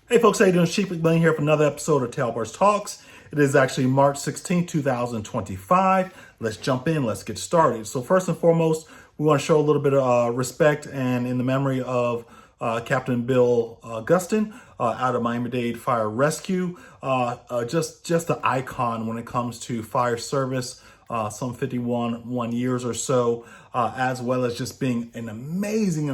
Hey folks, how you doing? Sheep McBlain here for another episode of Tailboard Talks. It is actually March 16, 2025. Let's jump in, let's get started. So first and foremost, we want to show a little bit of respect and in the memory of Captain Bill Gustin out of Miami-Dade Fire Rescue. Just an icon when it comes to fire service, some 51 years or so, as well as just being an amazing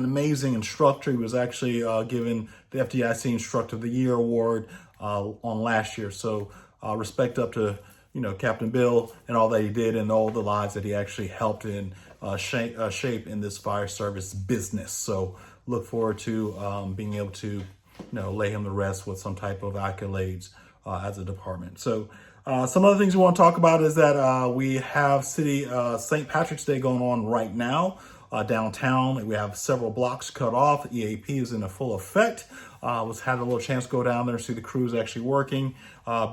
instructor. He was actually given the FDIC Instructor of the Year award on last year. So respect up to Captain Bill and all that he did and all the lives that he actually helped in shape in this fire service business. So look forward to being able to lay him to rest with some type of accolades as a department. So some other things we want to talk about is that we have St. Patrick's Day going on right now downtown. We have several blocks cut off. EAP is in full effect. Had a little chance to go down there and see the crews actually working.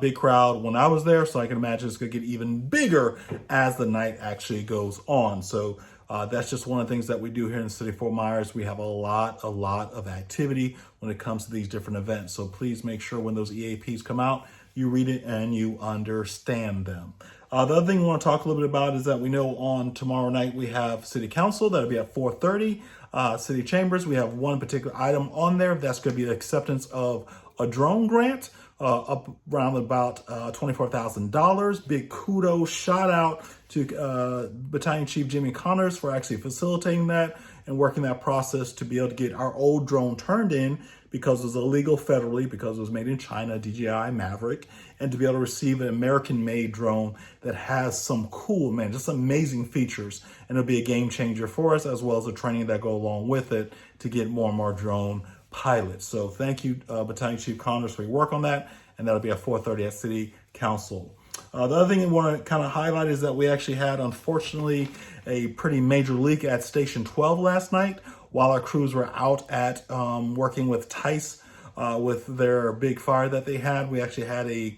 Big crowd when I was there, so I can imagine it's going to get even bigger as the night actually goes on. So that's just one of the things that we do here in the city of Fort Myers. We have a lot of activity when it comes to these different events. So please make sure when those EAPs come out, you read it and you understand them. The other thing we want to talk a little bit about is that we know on tomorrow night we have City Council. That'll be at 4:30. City Chambers, we have one particular item on there. That's going to be the acceptance of a drone grant up around about $24,000. Big kudos, shout out to Battalion Chief Jimmy Connors for actually facilitating that and working that process to be able to get our old drone turned in because it was illegal federally, because it was made in China, DJI Maverick, and to be able to receive an American-made drone that has some cool, just amazing features. And it'll be a game changer for us, as well as the training that go along with it to get more and more drone pilots. So thank you, Battalion Chief Connors, for your work on that. And that'll be at 4:30 at City Council. The other thing I want to kind of highlight is that we actually had, unfortunately, a pretty major leak at Station 12 last night while our crews were out at working with Tice with their big fire that they had. We actually had a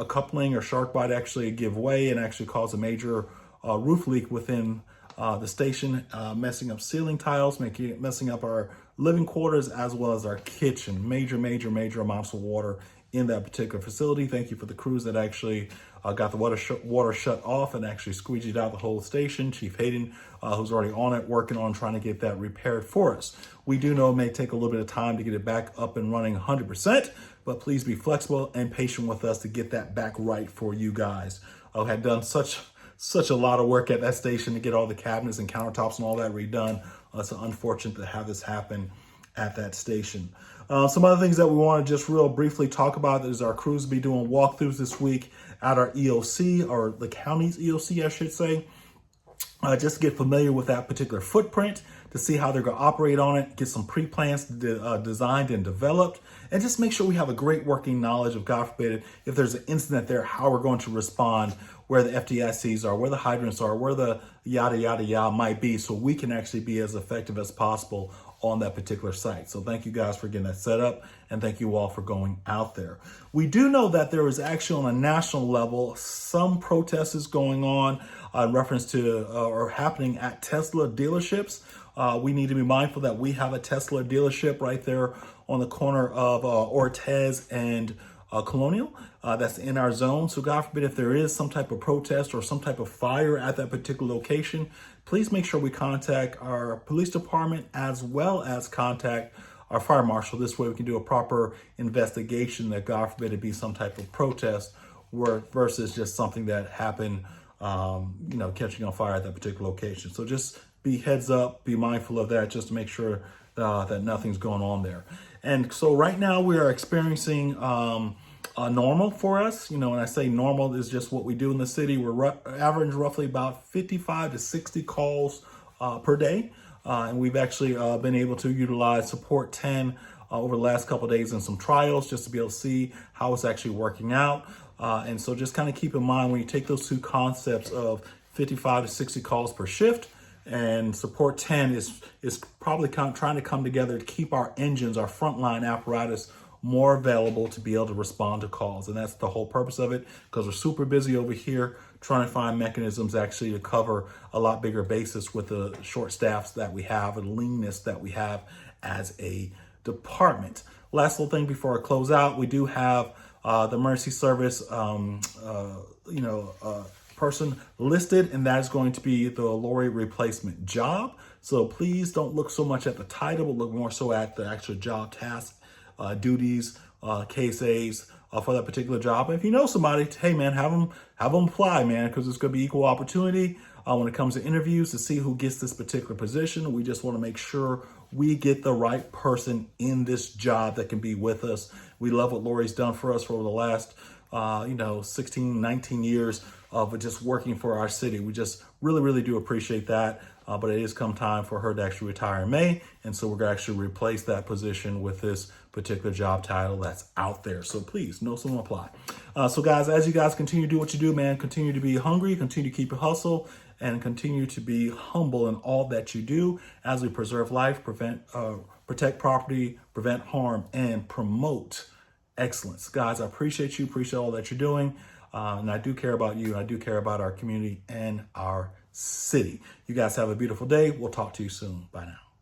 coupling or shark bite actually give way and actually cause a major roof leak within the station, messing up ceiling tiles, messing up our living quarters as well as our kitchen. Major amounts of water in that particular facility. Thank you for the crews that actually got the water shut off and actually squeegeed out the whole station. Chief Hayden, who's already on it, working on trying to get that repaired for us. We do know it may take a little bit of time to get it back up and running 100%, but please be flexible and patient with us to get that back right for you guys. I had done such a lot of work at that station to get all the cabinets and countertops and all that redone. It's unfortunate to have this happen at that station. Some other things that we want to just real briefly talk about is our crews will be doing walkthroughs this week at our EOC, or the county's EOC, I should say. Just to get familiar with that particular footprint, to see how they're going to operate on it, get some pre-plans designed and developed, and just make sure we have a great working knowledge of, God forbid, if there's an incident there, how we're going to respond, where the FDICs are, where the hydrants are, where the yada might be, so we can actually be as effective as possible on that particular site. So thank you guys for getting that set up, and thank you all for going out there. We do know that there is actually on a national level some protests going on in reference to or happening at Tesla dealerships. We need to be mindful that we have a Tesla dealership right there on the corner of Ortez and Colonial. That's in our zone. So God forbid, if there is some type of protest or some type of fire at that particular location, please make sure we contact our police department as well as contact our fire marshal. This way we can do a proper investigation that, God forbid, it be some type of protest versus just something that happened, catching on fire at that particular location. So just be heads up, be mindful of that, just to make sure that nothing's going on there. And so right now we are experiencing normal for us. When I say normal is just what we do in the city. We're average roughly about 55 to 60 calls per day. And we've actually been able to utilize Support 10 over the last couple of days in some trials just to be able to see how it's actually working out. And so just kind of keep in mind when you take those two concepts of 55 to 60 calls per shift, and Support 10 is probably trying to come together to keep our engines, our frontline apparatus, more available to be able to respond to calls. And that's the whole purpose of it, because we're super busy over here trying to find mechanisms actually to cover a lot bigger basis with the short staffs that we have and leanness that we have as a department. Last little thing before I close out, we do have the emergency service, person listed, and that is going to be the Lori replacement job. So please don't look so much at the title, but look more so at the actual job task, duties, KSAs for that particular job. And if you know somebody, hey man, have them apply, man, because it's going to be equal opportunity when it comes to interviews to see who gets this particular position. We just want to make sure we get the right person in this job that can be with us. We love what Lori's done for us for the last 16, 19 years of just working for our city. We just really, really do appreciate that. But it is come time for her to actually retire in May. And so we're going to actually replace that position with this particular job title that's out there. So please, know someone apply. So guys, as you guys continue to do what you do, man, continue to be hungry, continue to keep your hustle, and continue to be humble in all that you do as we preserve life, protect property, prevent harm, and promote excellence. Guys, I appreciate you, appreciate all that you're doing. And I do care about you. I do care about our community and our city. You guys have a beautiful day. We'll talk to you soon. Bye now.